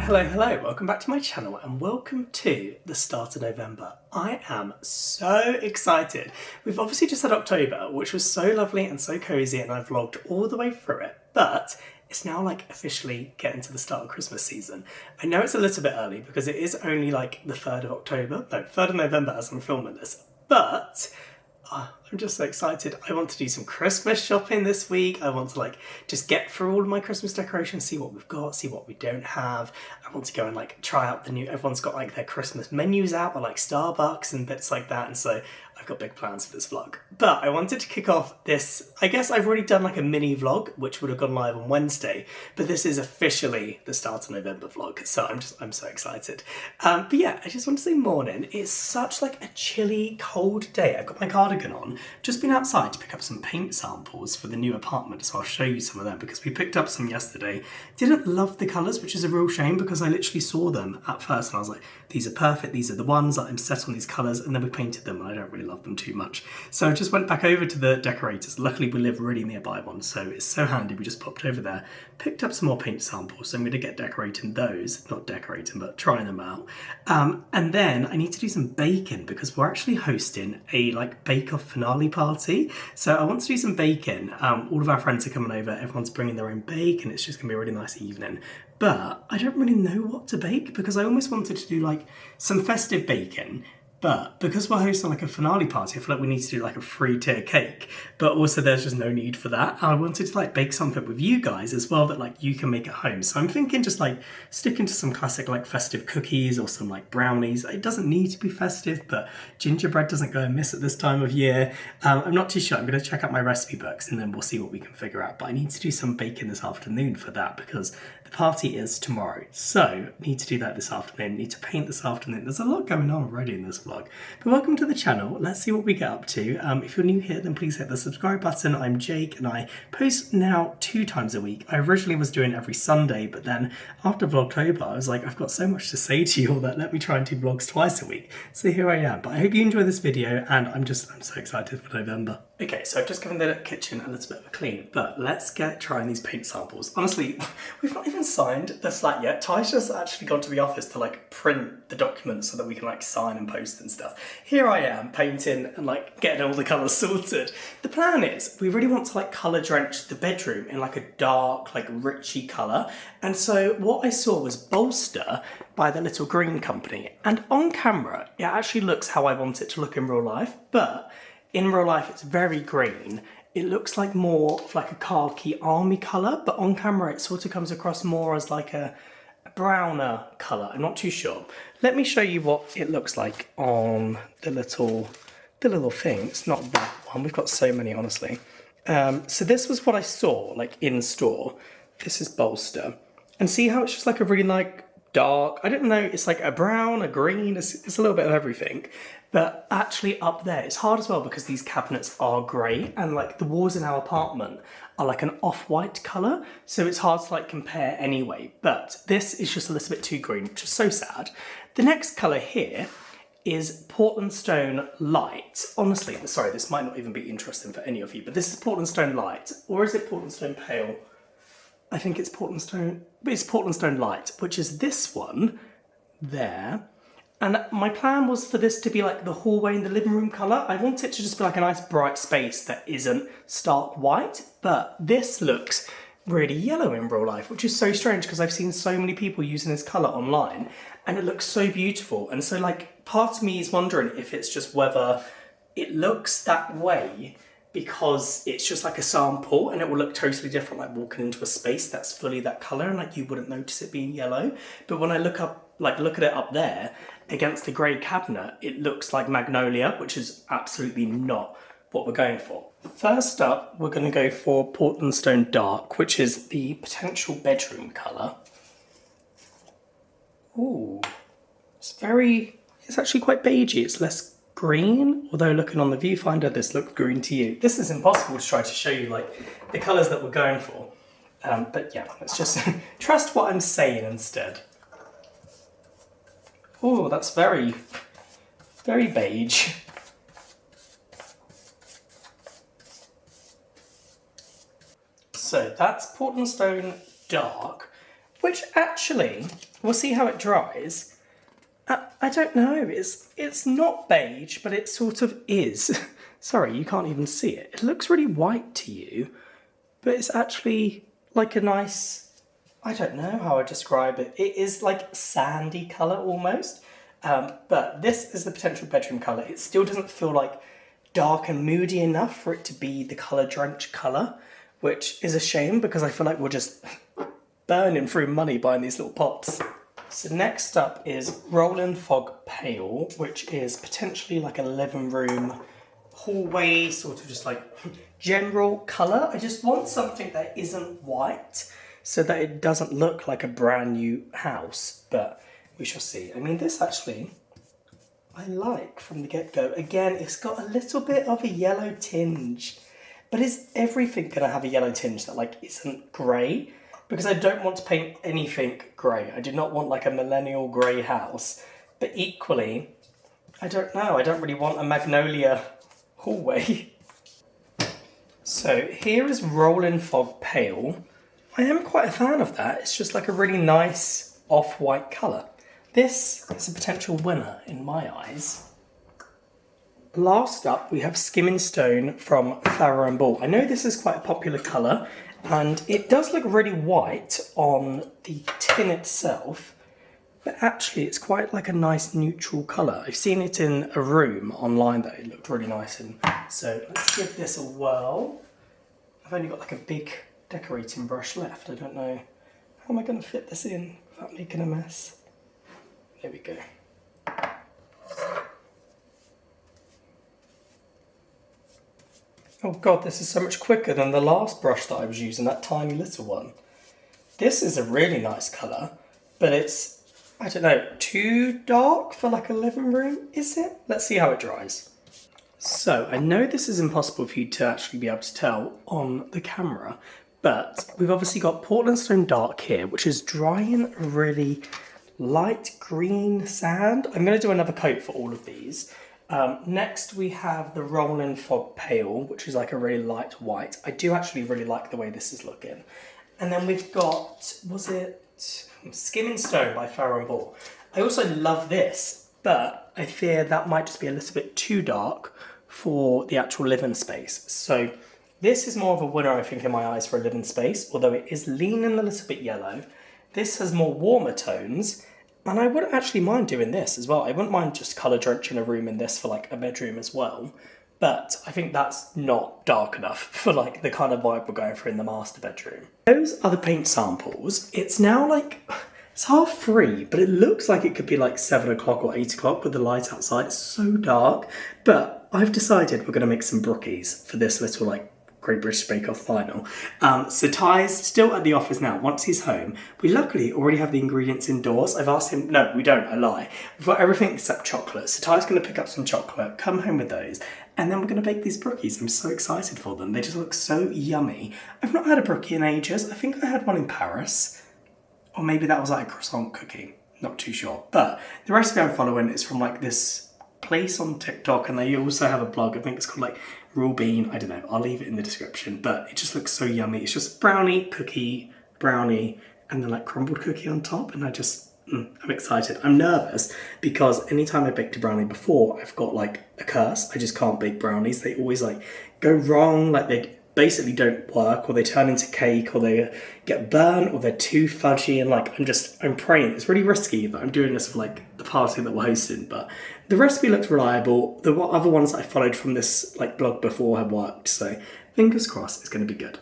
Hello, welcome back to my channel and welcome to the start of November. I am so excited. We've obviously just had October, which was so lovely and so cozy, and I've vlogged all the way through it, but it's now like officially getting to the start of Christmas season. I know it's a little bit early because it is only like the 3rd of October, no, 3rd of November as I'm filming this, but I'm just so excited. I want to do some Christmas shopping this week. I want to just get through all of my Christmas decorations, see what we've got, see what we don't have. I want to go and try out the new, everyone's got their Christmas menus out at Starbucks and bits like that. And so I've got big plans for this vlog. But I wanted to kick off this, I guess I've already done a mini vlog, which would have gone live on Wednesday, but this is officially the start of November vlog. So I'm so excited. But yeah, I just want to say morning. It's such a chilly, cold day. I've got my cardigan on. Just been outside to pick up some paint samples for the new apartment, so I'll show you some of them because we picked up some yesterday. Didn't love the colours, which is a real shame because I literally saw them at first and I was like, these are perfect, these are the ones, I'm set on these colours, and then we painted them and I don't really love them too much. So I just went back over to the decorators. Luckily we live really nearby one, so it's so handy. We just popped over there, picked up some more paint samples, so I'm going to get decorating those, not decorating, but trying them out. And then I need to do some baking because we're actually hosting a bake-off finale party. So I want to do some baking. All of our friends are coming over, everyone's bringing their own bake, and it's just going to be a really nice evening. But I don't really know what to bake because I almost wanted to do some festive baking. But because we're hosting a finale party, I feel like we need to do a 3-tier cake. But also there's just no need for that. I wanted to bake something with you guys as well that you can make at home. So I'm thinking just sticking to some classic festive cookies or some brownies. It doesn't need to be festive, but gingerbread doesn't go amiss at this time of year. I'm not too sure. I'm going to check out my recipe books and then we'll see what we can figure out. But I need to do some baking this afternoon for that because the party is tomorrow. So need to do that this afternoon. Need to paint this afternoon. There's a lot going on already in this vlog. But welcome to the channel. Let's see what we get up to. If you're new here, then please hit the subscribe button. I'm Jake and I post now 2 times a week. I originally was doing every Sunday, but then after Vlogtober, I was like, I've got so much to say to you all that let me try and do vlogs twice a week. So here I am. But I hope you enjoy this video and I'm so excited for November. Okay, so I've just given the kitchen a little bit of a clean, but let's get trying these paint samples. Honestly, we've not even signed the flat yet. Ty's just actually gone to the office to print the documents so that we can sign and post and stuff. Here I am painting and getting all the colours sorted. The plan is we really want to colour drench the bedroom in a dark, richy colour. And so what I saw was Bolster by the Little Green Company. And on camera, it actually looks how I want it to look in real life, but in real life, it's very green. It looks more of a khaki army colour, but on camera, it sort of comes across more as a browner colour. I'm not too sure. Let me show you what it looks like on the little thing. It's not that one. We've got so many, honestly. So this was what I saw, in store. This is Bolster. And see how it's just a really dark, I don't know, it's a brown, a green, it's a little bit of everything. But actually up there, it's hard as well because these cabinets are grey and the walls in our apartment are an off-white colour. So it's hard to compare anyway. But this is just a little bit too green, which is so sad. The next colour here is Portland Stone Light. Honestly, sorry, this might not even be interesting for any of you, but this is Portland Stone Light. Or is it Portland Stone Pale? I think it's Portland Stone, but it's Portland Stone Light, which is this one there. And my plan was for this to be the hallway in the living room colour. I want it to just be a nice bright space that isn't stark white, but this looks really yellow in real life, which is so strange because I've seen so many people using this colour online and it looks so beautiful. And so part of me is wondering if it's just whether it looks that way because it's just a sample and it will look totally different walking into a space that's fully that colour and you wouldn't notice it being yellow. But when I look at it up there against the grey cabinet, it looks like magnolia, which is absolutely not what we're going for. First up, we're going to go for Portland Stone Dark, which is the potential bedroom colour. Ooh, it's actually quite beigey. It's less green, although looking on the viewfinder, this looks green to you. This is impossible to try to show you the colours that we're going for. But yeah, let's just trust what I'm saying instead. Oh, that's very, very beige. So that's Portland Stone Dark. which actually, we'll see how it dries. I don't know, it's not beige, but it sort of is. Sorry, you can't even see it. It looks really white to you, but it's actually like a nice, I don't know how I describe it. It is like sandy colour almost, but this is the potential bedroom colour. It still doesn't feel like dark and moody enough for it to be the colour drenched colour, which is a shame because I feel like we're just burning through money buying these little pops. So next up is Rolling Fog Pale, which is potentially like a living room, hallway, sort of just like general colour. I just want something that isn't white so that it doesn't look like a brand new house, but we shall see. I mean, this actually I like from the get-go. Again, it's got a little bit of a yellow tinge, but is everything going to have a yellow tinge that like isn't grey? Because I don't want to paint anything grey. I do not want like a millennial grey house, but equally, I don't know, I don't really want a magnolia hallway. So here is Rolling Fog Pale. I am quite a fan of that. It's just like a really nice off-white colour. This is a potential winner in my eyes. Last up, we have Skimming Stone from Flower and Ball. I know this is quite a popular colour, and it does look really white on the tin itself, but actually it's quite like a nice neutral colour. I've seen it in a room online that it looked really nice in. So let's give this a whirl. I've only got like a big decorating brush left. I don't know, how am I going to fit this in without making a mess? There we go. Oh god, this is so much quicker than the last brush that I was using, that tiny little one. This is a really nice colour, but it's, I don't know, too dark for like a living room, is it? Let's see how it dries. So, I know this is impossible for you to actually be able to tell on the camera, but we've obviously got Portland Stone Dark here, which is drying really light green sand. I'm going to do another coat for all of these. Next we have the Rolling Fog Pale, which is like a really light white. I do actually really like the way this is looking. And then we've got, was it Skimming Stone by Flower and Ball. I also love this, but I fear that might just be a little bit too dark for the actual living space. So this is more of a winner, I think, in my eyes for a living space, although it is leaning a little bit yellow. This has more warmer tones, and I wouldn't actually mind doing this as well. I wouldn't mind just colour drenching a room in this for like a bedroom as well. But I think that's not dark enough for like the kind of vibe we're going for in the master bedroom. Those are the paint samples. It's now like, it's 3:30, but it looks like it could be like 7 o'clock or 8 o'clock with the light outside. It's so dark, but I've decided we're going to make some brookies for this little like Great British Bake Off final. So Ty's still at the office now. Once he's home, we luckily already have the ingredients indoors. I've asked him, no, we don't, I lie. We've got everything except chocolate. So Ty's going to pick up some chocolate, come home with those, and then we're going to bake these brookies. I'm so excited for them. They just look so yummy. I've not had a brookie in ages. I think I had one in Paris. Or maybe that was like a croissant cookie. Not too sure. But the recipe I'm following is from like this place on TikTok, and they also have a blog. I think it's called like Raw Bean. I don't know. I'll leave it in the description. But it just looks so yummy. It's just brownie, cookie, brownie, and then like crumbled cookie on top. And I'm excited. I'm nervous because anytime I baked a brownie before, I've got like a curse. I just can't bake brownies. They always like go wrong. Like they basically don't work, or they turn into cake, or they get burnt, or they're too fudgy, and like I'm praying. It's really risky that I'm doing this for like the party that we're hosting, but the recipe looks reliable. The other ones that I followed from this like blog before have worked, so fingers crossed it's going to be good.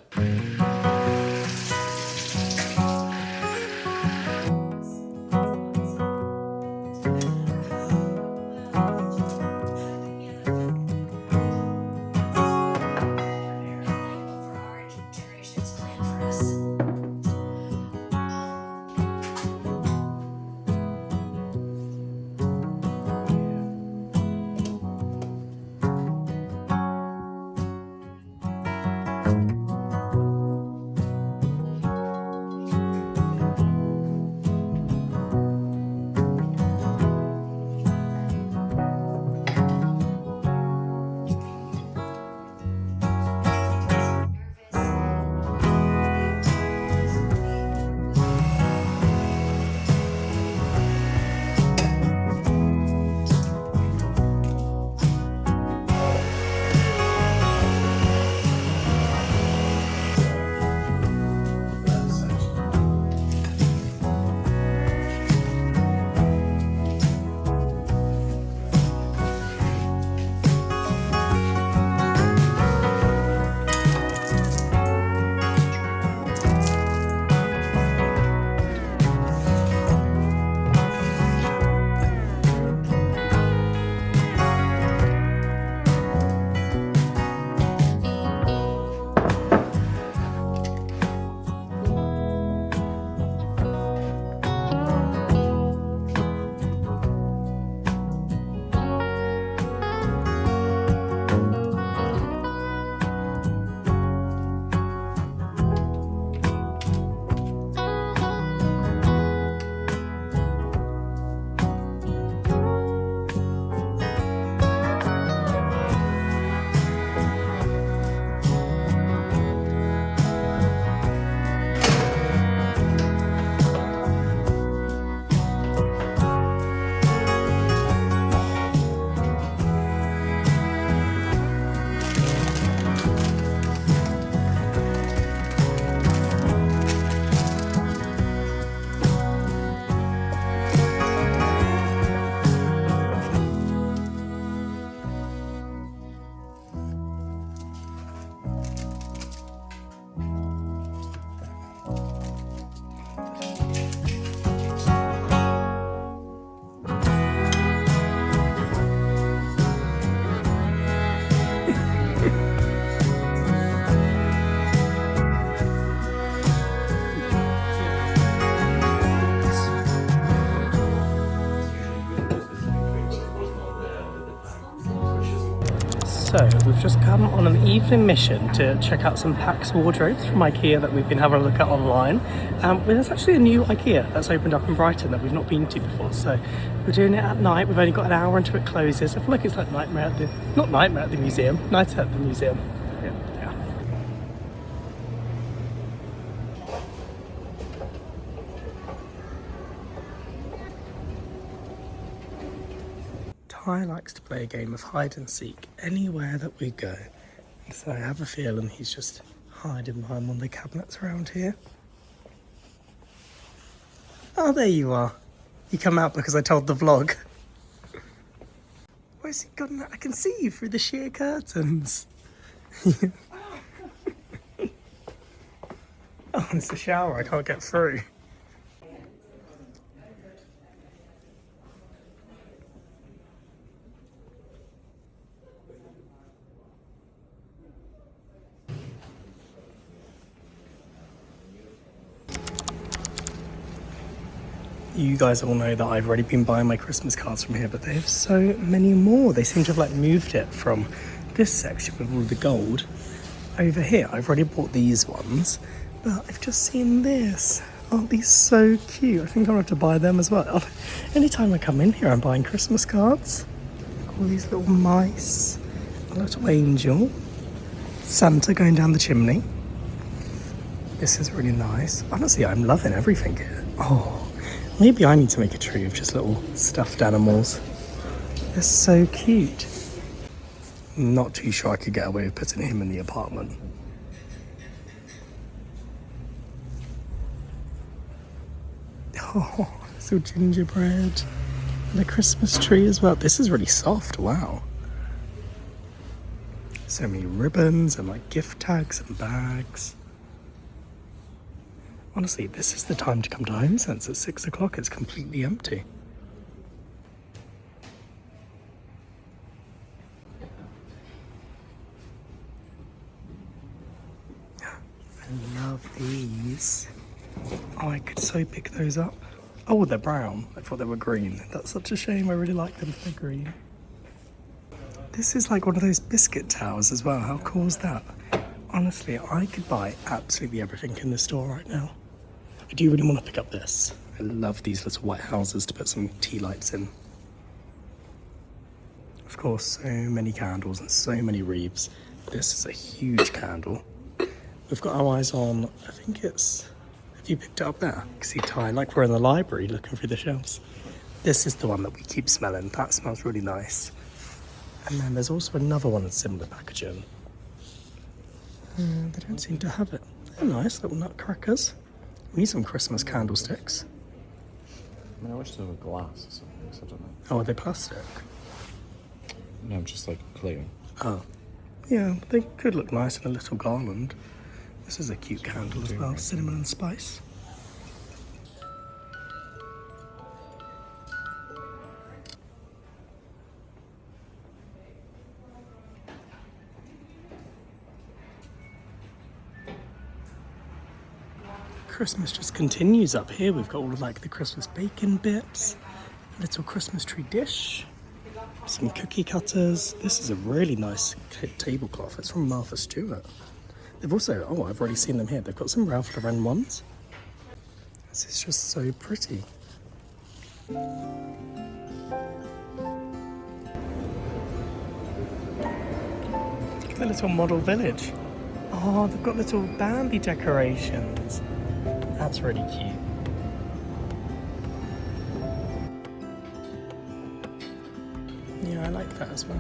So we've just come on an evening mission to check out some Pax wardrobes from IKEA that we've been having a look at online. Well, there's actually a new IKEA that's opened up in Brighton that we've not been to before. So we're doing it at night. We've only got an hour until it closes. I feel like it's like not Nightmare at the museum, Night at the museum. Yeah. Ty likes to play a game of hide and seek anywhere that we go. So I have a feeling he's just hiding behind one of the cabinets around here. Oh, there you are. You come out because I told the vlog. Where's he gone? I can see you through the sheer curtains. Oh, it's a shower. I can't get through. You guys all know that I've already been buying my Christmas cards from here, but they have so many more. They seem to have like moved it from this section with all the gold over here. I've already bought these ones, but I've just seen this. Aren't these so cute? I think I'm gonna have to buy them as well. Anytime I come in here, I'm buying Christmas cards. All these little mice, a little angel, Santa going down the chimney. This is really nice. Honestly, I'm loving everything here. Oh. Maybe I need to make a tree of just little stuffed animals. They're so cute. Not too sure I could get away with putting him in the apartment. Oh, little gingerbread. And a Christmas tree as well. This is really soft, wow. So many ribbons and like gift tags and bags. Honestly, this is the time to come to HomeSense at 6 o'clock. It's completely empty. I love these. Oh, I could so pick those up. Oh, they're brown. I thought they were green. That's such a shame. I really like them if they're green. This is like one of those biscuit towers as well. How cool is that? Honestly, I could buy absolutely everything in the store right now. I do really want to pick up this. I love these little white houses to put some tea lights in. Of course, so many candles and so many wreaths. This is a huge candle. We've got our eyes on, I think it's, have you picked it up there? You can see Ty, like we're in the library looking through the shelves. This is the one that we keep smelling. That smells really nice. And then there's also another one in similar packaging. They don't seem to have it. They're nice little nutcrackers. We need some Christmas candlesticks. I mean, I wish they were glass or something, so I don't know. Oh, are they plastic? No, just like clear. Oh. Yeah, they could look nice in a little garland. This is a cute candle as well, cinnamon and spice. Christmas just continues up here. We've got all of like the Christmas bacon bits, little Christmas tree dish, some cookie cutters. This is a really nice tablecloth. It's from Martha Stewart. They've also, oh, I've already seen them here. They've got some Ralph Lauren ones. This is just so pretty. Look at the little model village. Oh, they've got little Bambi decorations. That's really cute. Yeah, I like that as well.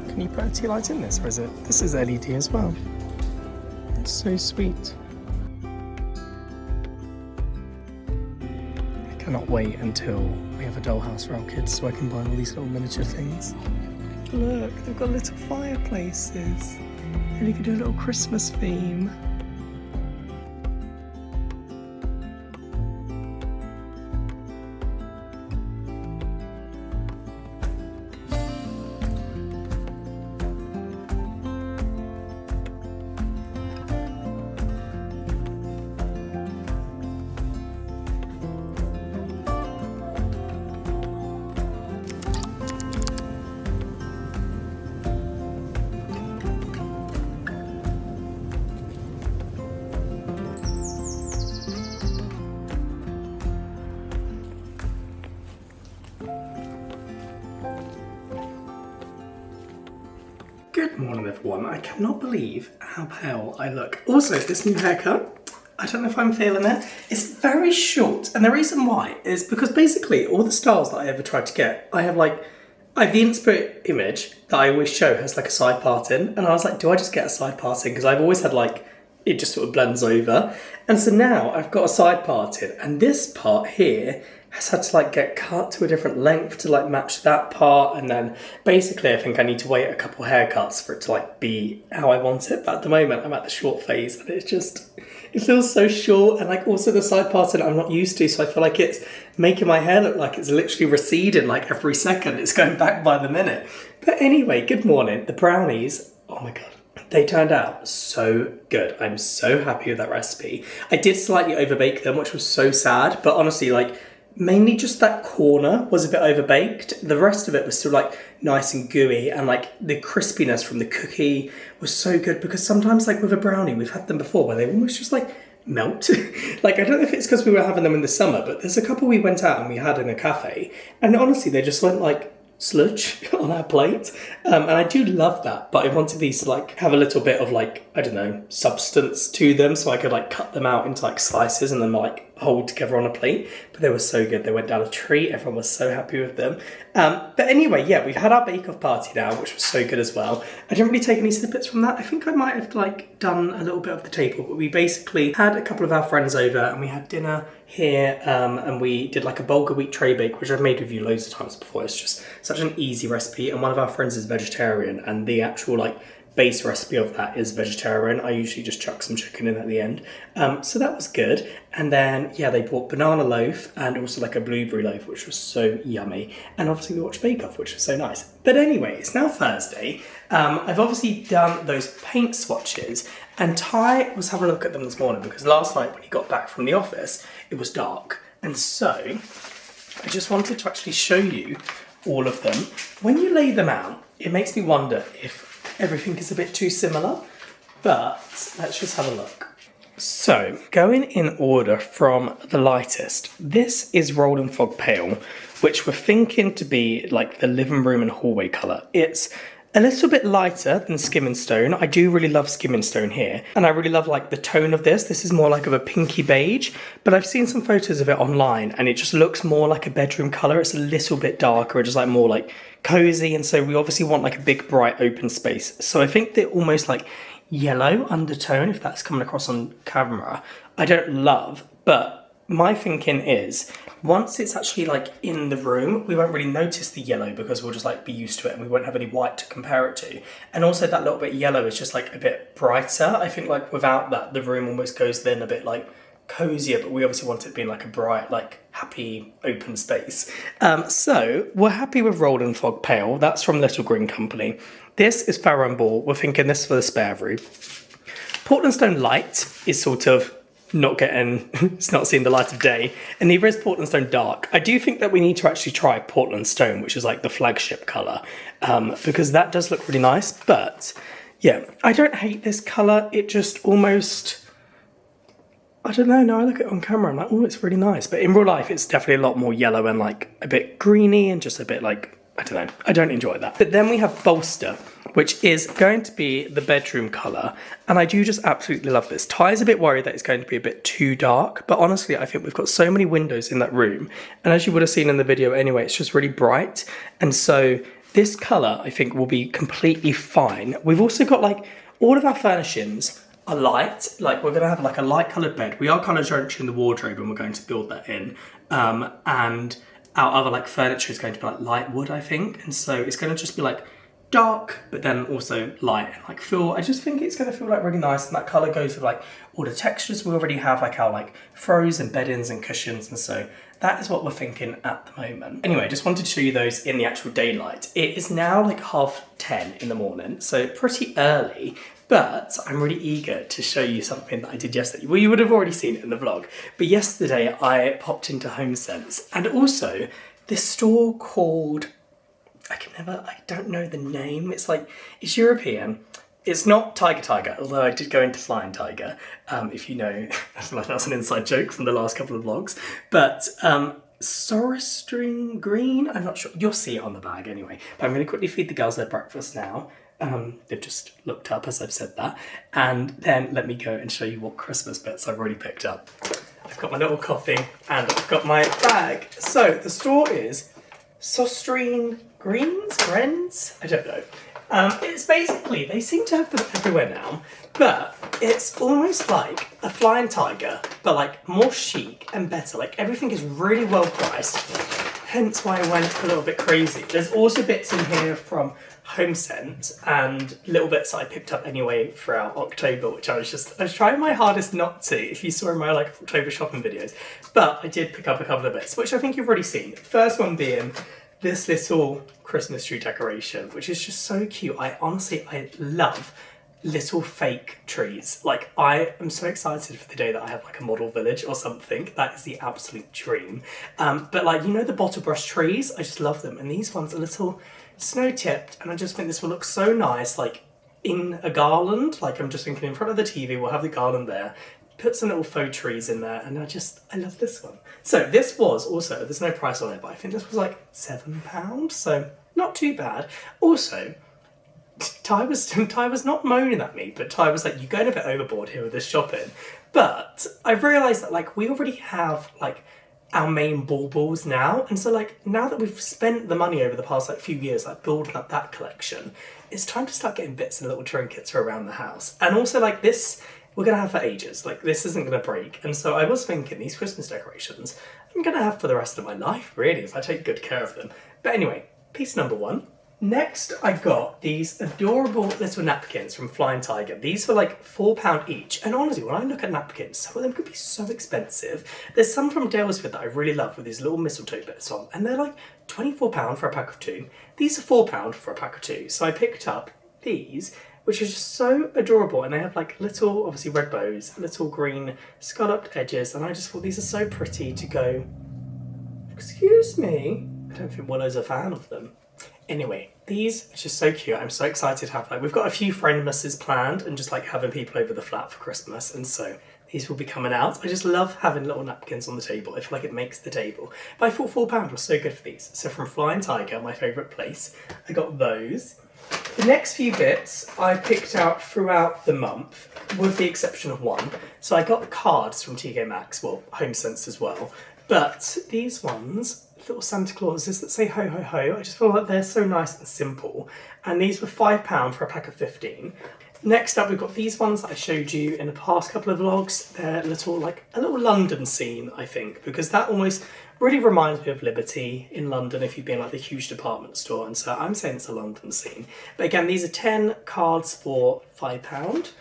Can you put a tea light in this, or is it? This is LED as well. It's so sweet. Cannot wait until we have a dollhouse for our kids so I can buy all these little miniature things. Look, they've got little fireplaces. And you can do a little Christmas theme. Good morning, everyone. I cannot believe how pale I look. Also, this new haircut, I don't know if I'm feeling it. It's very short, and the reason why is because basically all the styles that I ever tried to get, I have the Inspire image that I always show has like a side parting, and I was like, do I just get a side parting? Because I've always had like, it just sort of blends over. And so now I've got a side parting, and this part here has had to like get cut to a different length to like match that part, and then basically I think I need to wait a couple haircuts for it to like be how I want it. But at the moment I'm at the short phase, and it's just, it feels so short, and like also the side parting I'm not used to, so I feel like it's making my hair look like it's literally receding like every second. It's going back by the minute. But anyway, good morning. The brownies, oh my god, they turned out so good. I'm so happy with that recipe. I did slightly overbake them, which was so sad, but honestly, like, mainly just that corner was a bit overbaked. The rest of it was still like nice and gooey, and like the crispiness from the cookie was so good, because sometimes like with a brownie, we've had them before where they almost just like melt. Like, I don't know if it's because we were having them in the summer, but there's a couple we went out and we had in a cafe, and honestly they just went like sludge on our plate, and I do love that, but I wanted these to like have a little bit of like, I don't know, substance to them, so I could like cut them out into like slices and then like hold together on a plate. But they were so good, they went down a treat. Everyone was so happy with them. But anyway, yeah, we've had our bake-off party now, which was so good as well. I didn't really take any snippets from that. I think I might have like done a little bit of the table, but we basically had a couple of our friends over and we had dinner here, and we did like a bulgur wheat tray bake, which I've made with you loads of times before. It's just such an easy recipe, and one of our friends is vegetarian, and the actual like base recipe of that is vegetarian. I usually just chuck some chicken in at the end. So that was good. And then, yeah, they bought banana loaf and also like a blueberry loaf, which was so yummy. And obviously we watched Bake Off, which was so nice. But anyway, it's now Thursday. I've obviously done those paint swatches, and Ty was having a look at them this morning because last night when he got back from the office, it was dark. And so I just wanted to actually show you all of them. When you lay them out, it makes me wonder if everything is a bit too similar, but let's just have a look. So, going in order from the lightest, this is Rolling Fog Pale, which we're thinking to be like the living room and hallway colour. It's a little bit lighter than Skimming Stone. I do really love Skimming Stone here, and I really love like the tone of this. This is more like of a pinky beige, but I've seen some photos of it online and it just looks more like a bedroom colour. It's a little bit darker, just like more like cozy, and so we obviously want like a big bright open space. So I think they're almost like yellow undertone, if that's coming across on camera. I don't love, but my thinking is once it's actually like in the room, we won't really notice the yellow because we'll just like be used to it and we won't have any white to compare it to. And also that little bit yellow is just like a bit brighter. I think like without that, the room almost goes then a bit like cozier, but we obviously want it being like a bright, like happy open space. So we're happy with Rolling Fog Pale. That's from Little Green Company. This is Farrow and Ball. We're thinking this for the spare room. Portland Stone Light is sort of not getting, it's not seeing the light of day, and neither is Portland Stone Dark. I do think that we need to actually try Portland Stone, which is like the flagship colour, because that does look really nice. But yeah, I don't hate this colour. It just almost, I don't know, now I look at it on camera, I'm like, oh, it's really nice. But in real life, it's definitely a lot more yellow and like a bit greeny and just a bit like, I don't know, I don't enjoy that. But then we have Bolster, which is going to be the bedroom colour. And I do just absolutely love this. Ty's a bit worried that it's going to be a bit too dark, but honestly, I think we've got so many windows in that room. And as you would have seen in the video anyway, it's just really bright. And so this colour, I think, will be completely fine. We've also got like, all of our furnishings are light. Like, we're going to have like a light coloured bed. We are colour drenching the wardrobe and we're going to build that in. And our other like furniture is going to be like light wood, I think. And so it's going to just be like dark, but then also light and like feel, I just think it's going to feel like really nice. And that colour goes with like all the textures. We already have like our like throws and beddings and cushions. And so that is what we're thinking at the moment. Anyway, just wanted to show you those in the actual daylight. It is now like 10:30 in the morning, so pretty early. But I'm really eager to show you something that I did yesterday. Well, you would have already seen it in the vlog. But yesterday I popped into HomeSense, and also this store called, I don't know the name. It's like, it's European. It's not Tiger, although I did go into Flying Tiger. If you know, I feel like that's an inside joke from the last couple of vlogs. But Sorestring Green, I'm not sure. You'll see it on the bag anyway. But I'm going to quickly feed the girls their breakfast now. They've just looked up as I've said that. And then let me go and show you what Christmas bits I've already picked up. I've got my little coffee and I've got my bag. So the store is Sostrine Greens? I don't know. It's basically, they seem to have them everywhere now, but it's almost like a flying tiger, but like more chic and better. Like everything is really well priced, hence why I went a little bit crazy. There's also bits in here from Home Scent and little bits that I picked up anyway throughout October, which I was trying my hardest not to, if you saw in my like October shopping videos, but I did pick up a couple of bits, which I think you've already seen. First one being this little Christmas tree decoration, which is just so cute. I love little fake trees. Like, I am so excited for the day that I have like a model village or something. That is the absolute dream. But like, you know, the bottle brush trees, I just love them. And these ones are little snow tipped, and I just think this will look so nice, like in a garland. Like, I'm just thinking in front of the TV, we'll have the garland there, put some little faux trees in there, and I love this one. So this was also, there's no price on it, but I think this was like £7, so not too bad. Also, Ty was not moaning at me, but Ty was like, you're going a bit overboard here with this shopping. But I realised that like we already have like our main baubles now, and so like now that we've spent the money over the past like few years like building up that collection, it's time to start getting bits and little trinkets for around the house. And also like this, we're gonna have for ages. Like this isn't gonna break, and so I was thinking these Christmas decorations I'm gonna have for the rest of my life, really, if I take good care of them. But anyway, piece number one. Next, I got these adorable little napkins from Flying Tiger. These were like £4 each. And honestly, when I look at napkins, some of them could be so expensive. There's some from Dalesford that I really love with these little mistletoe bits on, and they're like £24 for a pack of 2. These are £4 for a pack of 2. So I picked up these, which is just so adorable. And they have like little, obviously red bows, little green scalloped edges. And I just thought these are so pretty to go, excuse me. I don't think Willow's a fan of them. Anyway, these are just so cute. I'm so excited to have, like, we've got a few friendmasses planned and just like having people over the flat for Christmas, and so these will be coming out. I just love having little napkins on the table. I feel like it makes the table. But I thought £4 was so good for these. So from Flying Tiger, my favourite place, I got those. The next few bits I picked out throughout the month, with the exception of one. So I got cards from TK Maxx, well, Home Sense as well. But these ones, little Santa Clauses that say ho ho ho, I just feel like they're so nice and simple. And these were £5 for a pack of 15. Next up, we've got these ones that I showed you in the past couple of vlogs. They're little, like a little London scene, I think, because that almost really reminds me of Liberty in London if you've been like the huge department store. And so I'm saying it's a London scene. But again, these are 10 cards for £5.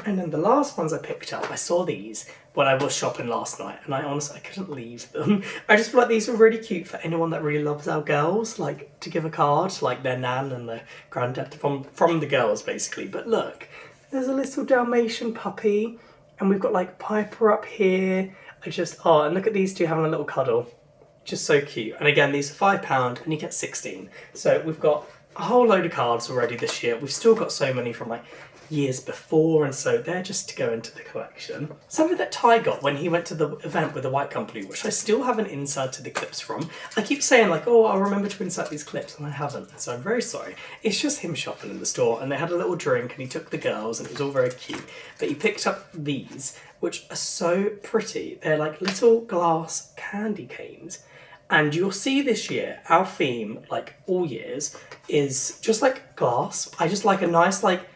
And then the last ones I picked up, I saw these when I was shopping last night, and I couldn't leave them. I just feel like these are really cute for anyone that really loves our girls, like to give a card to like their nan and their granddad from the girls basically. But look, there's a little Dalmatian puppy, and we've got like Piper up here. And look at these two having a little cuddle. Just so cute. And again, these are £5 and you get 16. So we've got a whole load of cards already this year. We've still got so many from like years before, and so they're just to go into the collection. Something that Ty got when he went to the event with the White Company, which I still haven't inserted the clips from. I keep saying like, oh, I'll remember to insert these clips, and I haven't, so I'm very sorry. It's just him shopping in the store, and they had a little drink, and he took the girls, and it was all very cute. But he picked up these, which are so pretty. They're like little glass candy canes. And you'll see this year, our theme, like all years, is just like glass. I just like a nice, like,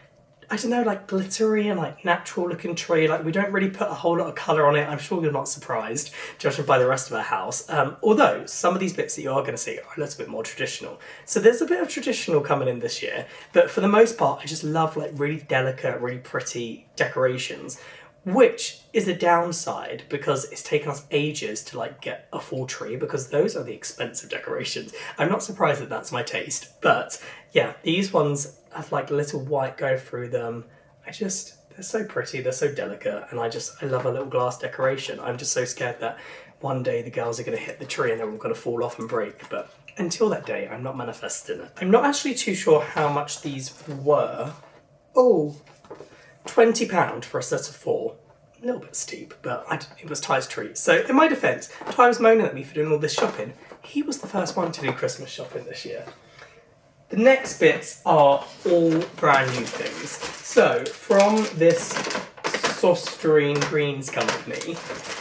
I don't know, like glittery and like natural looking tree. Like, we don't really put a whole lot of colour on it. I'm sure you're not surprised, judging by the rest of our house. Although some of these bits that you are going to see are a little bit more traditional. So there's a bit of traditional coming in this year. But for the most part, I just love like really delicate, really pretty decorations, which is a downside because it's taken us ages to like get a full tree, because those are the expensive decorations. I'm not surprised that that's my taste, but yeah, these ones have like little white go through them. They're so pretty, they're so delicate, and I love a little glass decoration. I'm just so scared that one day the girls are going to hit the tree and they're all going to fall off and break, but until that day, I'm not manifesting it. I'm not actually too sure how much these were. Oh, £20 for a set of 4. A little bit steep, but it was Ty's treat. So in my defence, Ty was moaning at me for doing all this shopping. He was the first one to do Christmas shopping this year. The next bits are all brand new things. So, from this Sosterine Greens company,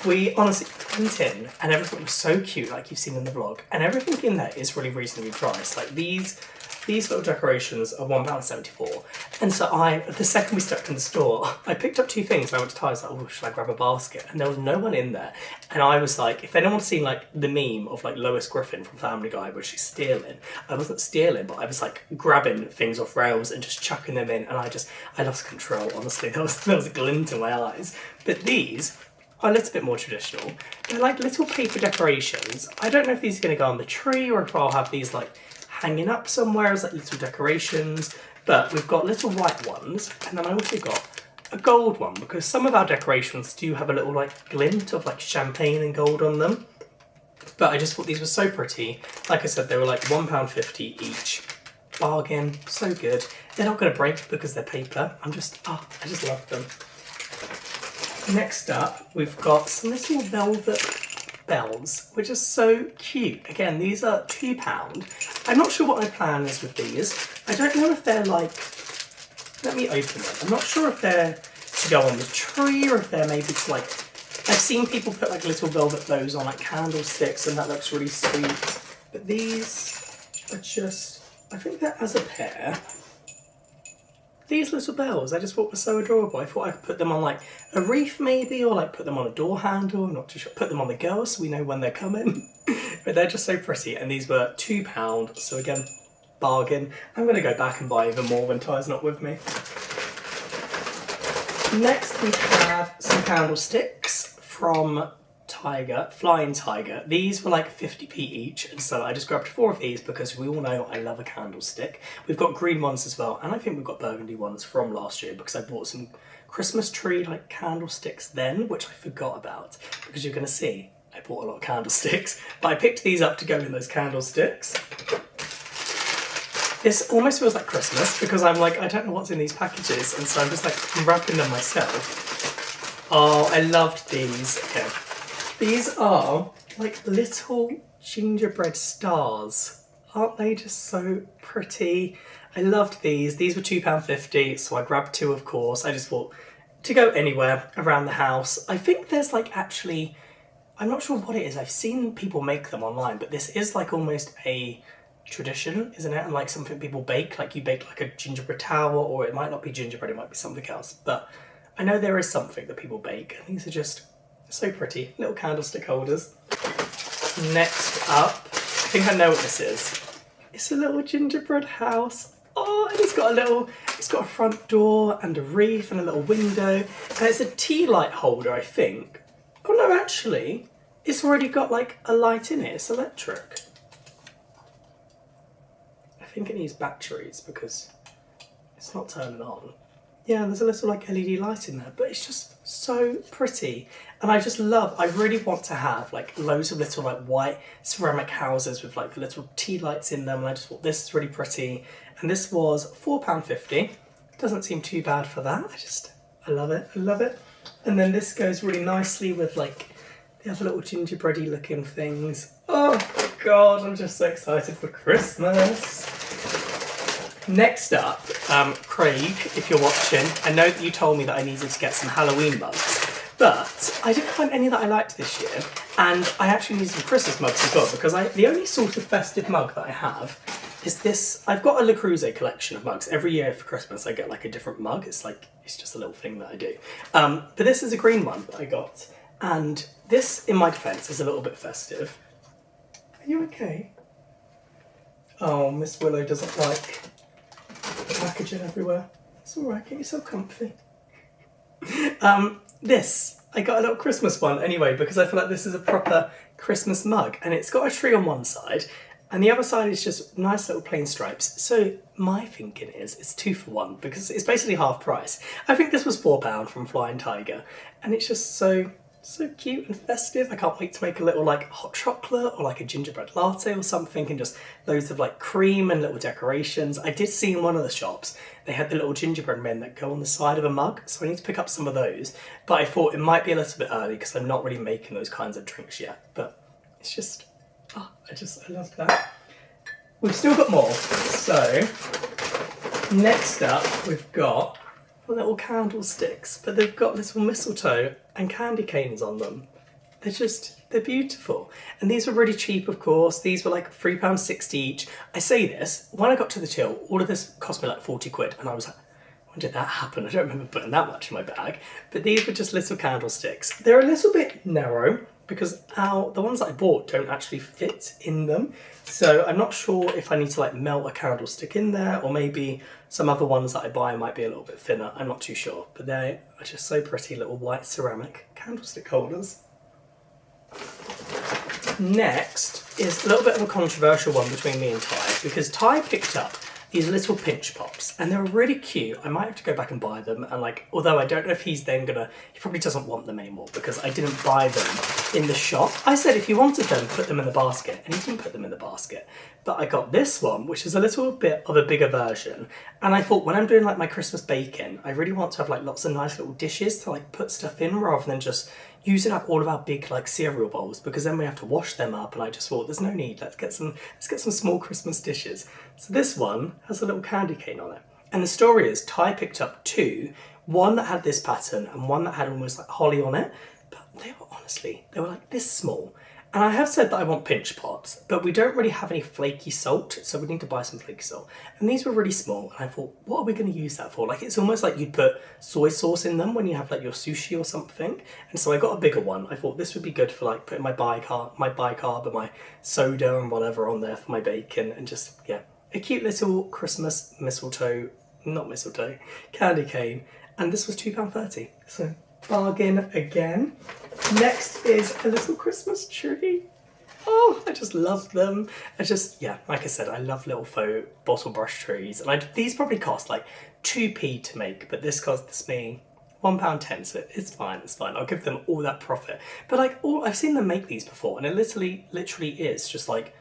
we honestly went in and everything was so cute, like you've seen in the vlog, and everything in there is really reasonably priced. Like these little decorations are £1.74, and so the second we stepped in the store, I picked up two things and I went to Ty's like, oh, should I grab a basket? And there was no one in there, and I was like, if anyone's seen like the meme of like Lois Griffin from Family Guy where she's stealing, I wasn't stealing, but I was like grabbing things off rails and just chucking them in, and I lost control, honestly. There was a glint in my eyes. But these are a little bit more traditional. They're like little paper decorations. I don't know if these are going to go on the tree or if I'll have these like hanging up somewhere as like little decorations, but we've got little white ones, and then I also got a gold one because some of our decorations do have a little like glint of like champagne and gold on them. But I just thought these were so pretty. Like I said, they were like £1.50 each. Bargain, so good. They're not going to break because they're paper. I just love them. Next up, we've got some little velvet bells, which are so cute. Again, these are £2. I'm not sure what my plan is with these. I don't know if they're like, let me open them. I'm not sure if they're to go on the tree or if they're maybe to like, I've seen people put like little velvet bows on like candlesticks and that looks really sweet. But these are just, I think they're as a pair. These little bells I just thought were so adorable. I thought I could put them on like a wreath maybe, or like put them on a door handle. I'm not too sure. Put them on the girls so we know when they're coming. But they're just so pretty, and these were £2. So again, bargain. I'm going to go back and buy even more when Ty's not with me. Next we have some candlesticks from Flying Tiger. These were like 50p each, and so I just grabbed 4 of these because we all know I love a candlestick. We've got green ones as well, and I think we've got burgundy ones from last year because I bought some Christmas tree like candlesticks then, which I forgot about because you're going to see I bought a lot of candlesticks, but I picked these up to go in those candlesticks. This almost feels like Christmas because I'm like, I don't know what's in these packages, and so I'm just like unwrapping them myself. Oh, I loved these. Okay. These are like little gingerbread stars. Aren't they just so pretty? I loved these. These were £2.50, so I grabbed 2, of course. I just thought to go anywhere around the house. I think there's like actually, I'm not sure what it is. I've seen people make them online, but this is like almost a tradition, isn't it? And like something people bake, like you bake like a gingerbread tower, or it might not be gingerbread, it might be something else. But I know there is something that people bake, and these are just so pretty, little candlestick holders. Next up, I think I know what this is. It's a little gingerbread house. Oh, and it's got a front door and a wreath and a little window. And it's a tea light holder, I think. Oh no, actually, it's already got like a light in it. It's electric. I think it needs batteries because it's not turning on. Yeah, there's a little like LED light in there, but it's just so pretty. And I really want to have like loads of little like white ceramic houses with like the little tea lights in them. And I just thought this is really pretty. And this was £4.50. Doesn't seem too bad for that. I love it, I love it. And then this goes really nicely with like the other little gingerbready looking things. Oh God, I'm just so excited for Christmas. Next up, Craig, if you're watching, I know that you told me that I needed to get some Halloween mugs, but I didn't find any that I liked this year, and I actually need some Christmas mugs as well, because the only sort of festive mug that I have is this. I've got a Le Creuset collection of mugs. Every year for Christmas I get like a different mug. It's just a little thing that I do. But this is a green one that I got, and this, in my defence, is a little bit festive. Are you okay? Oh, Miss Willow doesn't like packaging everywhere. It's alright, get yourself comfy. This, I got a little Christmas one anyway because I feel like this is a proper Christmas mug, and it's got a tree on one side and the other side is just nice little plain stripes. So my thinking is it's 2 for 1 because it's basically half price. I think this was £4 from Flying Tiger, and it's just so cute and festive. I can't wait to make a little like hot chocolate or like a gingerbread latte or something, and just loads of like cream and little decorations. I did see in one of the shops they had the little gingerbread men that go on the side of a mug, so I need to pick up some of those, but I thought it might be a little bit early because I'm not really making those kinds of drinks yet. But it's just, I love that. we've still got more. So next up we've got little candlesticks, but they've got little mistletoe and candy canes on them. They're beautiful. And these were really cheap, of course. These were like £3.60 each. I say this, when I got to the till, all of this cost me like 40 quid. And I was like, when did that happen? I don't remember putting that much in my bag. But these were just little candlesticks. They're a little bit narrow because the ones that I bought don't actually fit in them. So I'm not sure if I need to like melt a candlestick in there, or maybe some other ones that I buy might be a little bit thinner. I'm not too sure. But they are just so pretty, little white ceramic candlestick holders. Next is a little bit of a controversial one between me and Ty, because Ty picked up these little pinch pops and they're really cute. I might have to go back and buy them, and like, although I don't know if he's then gonna, he probably doesn't want them anymore because I didn't buy them in the shop. I said if you wanted them, put them in the basket, and he didn't put them in the basket. But I got this one, which is a little bit of a bigger version, and I thought when I'm doing like my Christmas baking, I really want to have like lots of nice little dishes to like put stuff in rather than just using up all of our big like cereal bowls, because then we have to wash them up, and I just thought there's no need, let's get some small Christmas dishes. So this one has a little candy cane on it, and the story is Ty picked up two, one that had this pattern and one that had almost like holly on it, but they were like this small. And I have said that I want pinch pots, but we don't really have any flaky salt, so we need to buy some flaky salt. And these were really small, and I thought, what are we going to use that for? Like, it's almost like you'd put soy sauce in them when you have like your sushi or something. And so I got a bigger one. I thought this would be good for like putting my bicarb and my soda and whatever on there for my bacon, and just, yeah, a cute little Christmas candy cane. And this was £2.30, so bargain again. Next is a little Christmas tree. Oh, I just love them. Like I said, I love little faux bottle brush trees. And these probably cost like 2p to make, but this costs me £1.10, so it's fine. I'll give them all that profit. But like, I've seen them make these before, and it literally is just like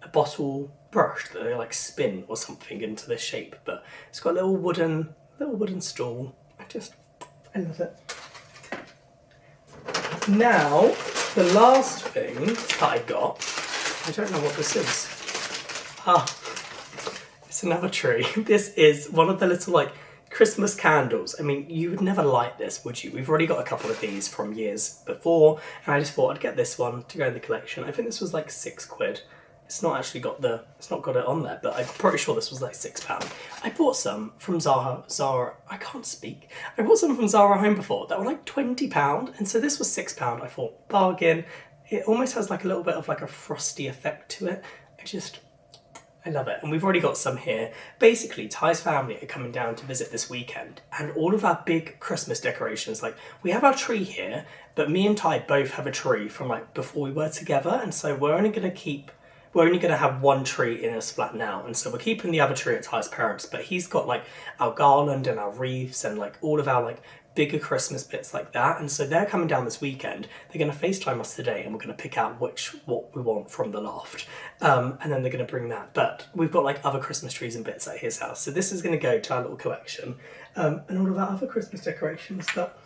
a bottle brush that they like spin or something into this shape. But it's got a little wooden stool. I love it. Now, the last thing that I got, I don't know what this is. It's another tree. This is one of the little like Christmas candles. I mean, you would never light this, would you? We've already got a couple of these from years before, and I just thought I'd get this one to go in the collection. I think this was like £6. It's not got it on there, but I'm pretty sure this was like £6. I bought some from Zara, I can't speak. I bought some from Zara Home before that were like £20, and so this was £6. I thought, bargain. It almost has like a little bit of like a frosty effect to it. I love it. And we've already got some here. Basically, Ty's family are coming down to visit this weekend, and all of our big Christmas decorations, like we have our tree here, but me and Ty both have a tree from like before we were together, and so we're only going to have one tree in his flat now, and so we're keeping the other tree at Ty's parents', but he's got like our garland and our wreaths and like all of our like bigger Christmas bits like that, and so they're coming down this weekend. They're going to FaceTime us today, and we're going to pick out what we want from the loft, and then they're going to bring that. But we've got like other Christmas trees and bits at his house, so this is going to go to our little collection, and all of our other Christmas decorations. But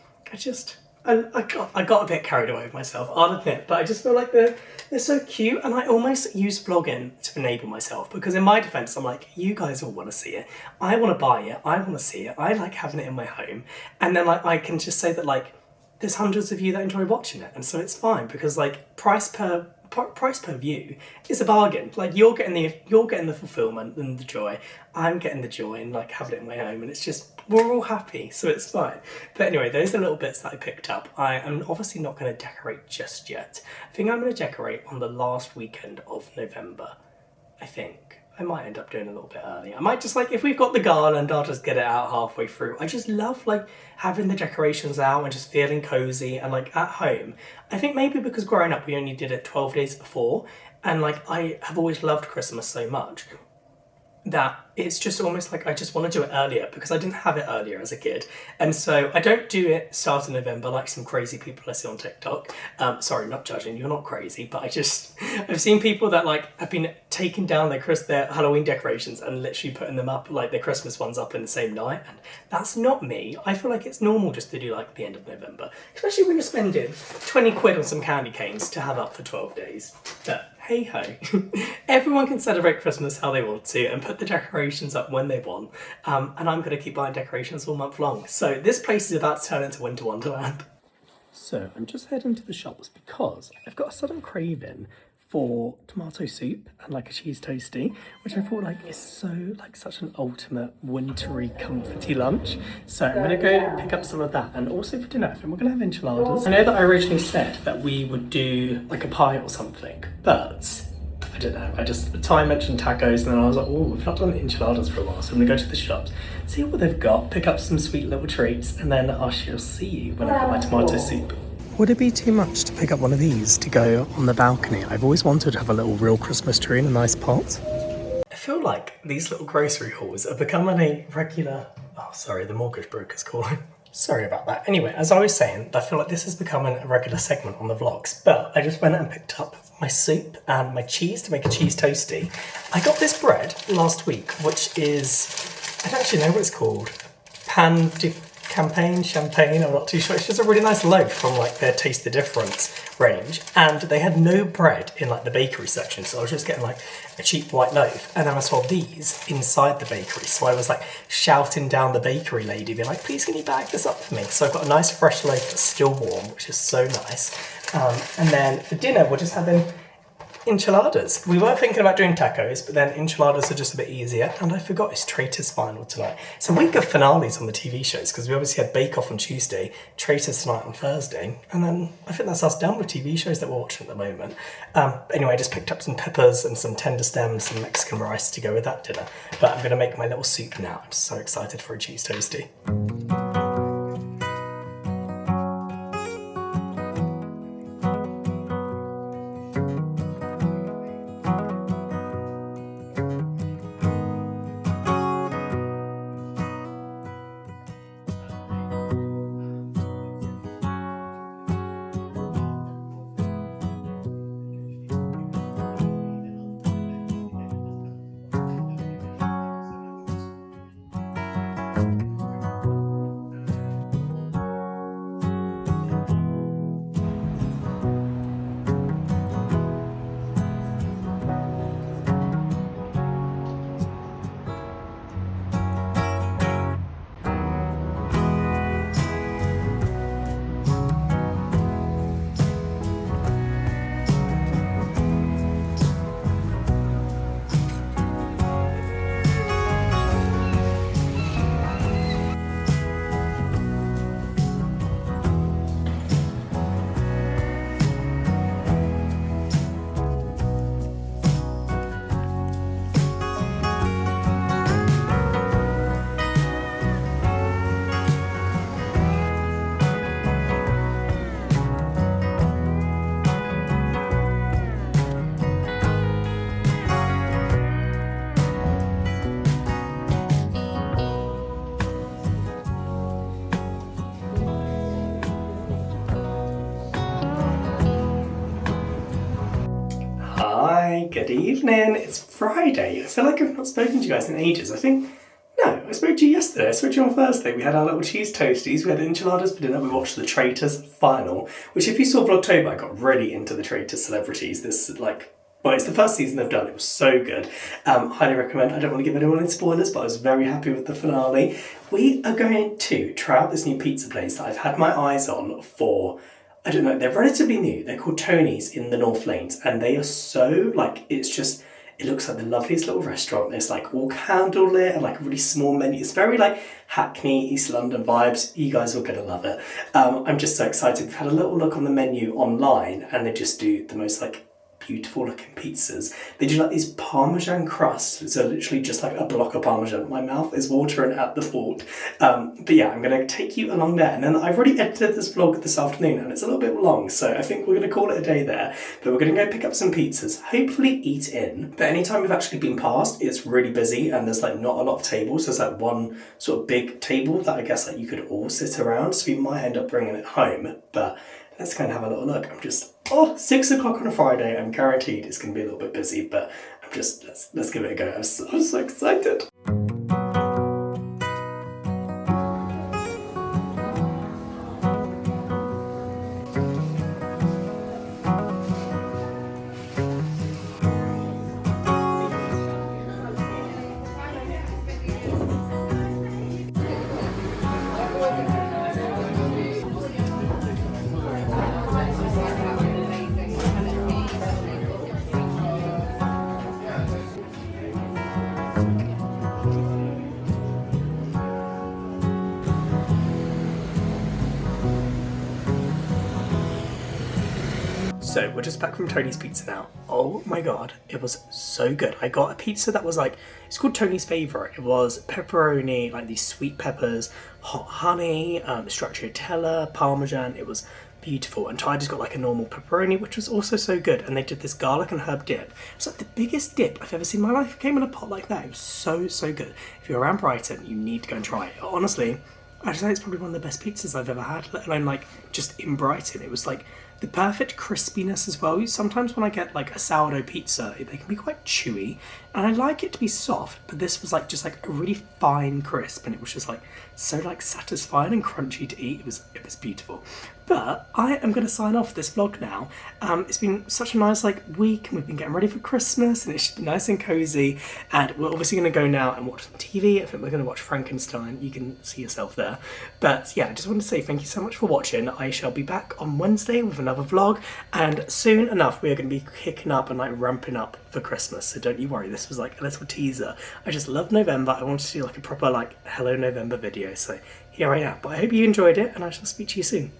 I got a bit carried away with myself, I'll admit, but I just feel like they're so cute, and I almost use vlogging to enable myself, because in my defence, I'm like, you guys all want to see it, I want to buy it, I want to see it, I like having it in my home, and then like I can just say that like there's hundreds of you that enjoy watching it, and so it's fine, because like price per view is a bargain. Like you're getting the fulfillment and the joy, I'm getting the joy and like having it in my home, and it's just, we're all happy, so it's fine. But anyway, those are little bits that I picked up. I am obviously not going to decorate just yet. I think I'm going to decorate on the last weekend of November. I think I might end up doing a little bit early. I might just like, if we've got the garland, I'll just get it out halfway through. I just love like having the decorations out and just feeling cozy and like at home. I think maybe because growing up we only did it 12 days before, and like I have always loved Christmas so much that it's just almost like I just want to do it earlier, because I didn't have it earlier as a kid. And so I don't do it start of November like some crazy people I see on TikTok. Sorry, not judging, you're not crazy, but I've seen people that like have been taking down their Halloween decorations and literally putting them up, like their Christmas ones up in the same night, and that's not me. I feel like it's normal just to do like the end of November, especially when you're spending 20 quid on some candy canes to have up for 12 days. But hey ho. Everyone can celebrate Christmas how they want to and put the decorations up when they want. And I'm going to keep buying decorations all month long. So this place is about to turn into Winter Wonderland. So I'm just heading to the shops because I've got a sudden craving for tomato soup and like a cheese toasty, which I thought like is so like such an ultimate wintry comforty lunch. So I'm gonna go pick up some of that, and also for dinner I think we're gonna have enchiladas. I know that I originally said that we would do like a pie or something, but I don't know, Ty mentioned tacos and then I was like, oh, we've not done enchiladas for a while, so I'm gonna go to the shops, see what they've got, pick up some sweet little treats, and then I shall see you when I've got my tomato soup. Would it be too much to pick up one of these to go on the balcony? I've always wanted to have a little real Christmas tree in a nice pot. I feel like these little grocery hauls are becoming a regular... Oh, sorry, the mortgage broker's calling. Sorry about that. Anyway, as I was saying, I feel like this is becoming a regular segment on the vlogs, but I just went and picked up my soup and my cheese to make a cheese toasty. I got this bread last week, which is... I don't actually know what it's called. Pan de champagne, I'm not too sure. It's just a really nice loaf from like their Taste the Difference range, and they had no bread in like the bakery section, so I was just getting like a cheap white loaf, and then I saw these inside the bakery, so I was like shouting down the bakery lady being like, please can you bag this up for me? So I've got a nice fresh loaf that's still warm, which is so nice. And then for dinner we're just having enchiladas. We were thinking about doing tacos, but then enchiladas are just a bit easier, and I forgot it's Traitors final tonight. It's a week of finales on the TV shows, because we obviously had Bake Off on Tuesday, Traitors tonight on Thursday, and then I think that's us done with TV shows that we're watching at the moment. Anyway, I just picked up some peppers and some tender stems, some Mexican rice to go with that dinner, but I'm going to make my little soup now. I'm so excited for a cheese toasty. Hi, good evening. It's Friday. I feel like I've not spoken to you guys in ages. I spoke to you yesterday. I spoke to you on Thursday. We had our little cheese toasties. We had enchiladas for dinner. We watched the Traitors final, which if you saw Vlogtober, I got really into the Traitors celebrities. This it's the first season they've done. It was so good. Highly recommend. I don't want to give anyone any spoilers, but I was very happy with the finale. We are going to try out this new pizza place that I've had my eyes on for... I don't know, they're relatively new. They're called Tony's in the North Lanes, and they are so, it looks like the loveliest little restaurant. There's all candlelit and a really small menu. It's very Hackney, East London vibes. You guys are going to love it. I'm just so excited. We've had a little look on the menu online, and they just do the most beautiful looking pizzas. They do these Parmesan crusts, so literally just a block of Parmesan. My mouth is watering at the thought. But yeah, I'm going to take you along there. And then I've already edited this vlog this afternoon, and it's a little bit long, so I think we're going to call it a day there. But we're going to go pick up some pizzas, hopefully eat in. But anytime we've actually been past, it's really busy, and there's not a lot of tables. There's one sort of big table that I guess you could all sit around, so we might end up bringing it home. But let's go and have a little look. 6 o'clock on a Friday. I'm guaranteed it's going to be a little bit busy, but let's give it a go. I'm so excited. So we're just back from Tony's Pizza now. Oh my god, it was so good. I got a pizza that was like, it's called Tony's Favourite. It was pepperoni, like these sweet peppers, hot honey, stracciatella, parmesan. It was beautiful. And Ty just got like a normal pepperoni, which was also so good. And they did this garlic and herb dip. It's like the biggest dip I've ever seen in my life. It came in a pot like that. It was so, so good. If you're around Brighton, you need to go and try it. Honestly, I'd say it's probably one of the best pizzas I've ever had, let alone like just in Brighton. It was like the perfect crispiness as well. Sometimes when I get like a sourdough pizza, they can be quite chewy, and I like it to be soft, but this was like just like a really fine crisp, and it was just like so like satisfying and crunchy to eat. It was beautiful. But I am going to sign off this vlog now. It's been such a nice like week, and we've been getting ready for Christmas, and it's just been nice and cozy. And we're obviously going to go now and watch some TV. I think we're going to watch Frankenstein. You can see yourself there. But yeah, I just wanted to say thank you so much for watching. I shall be back on Wednesday with another vlog, and soon enough we are going to be kicking up and like ramping up for Christmas. So don't you worry. This was like a little teaser. I just love November. I wanted to do like a proper like Hello November video. So here I am. But I hope you enjoyed it, and I shall speak to you soon.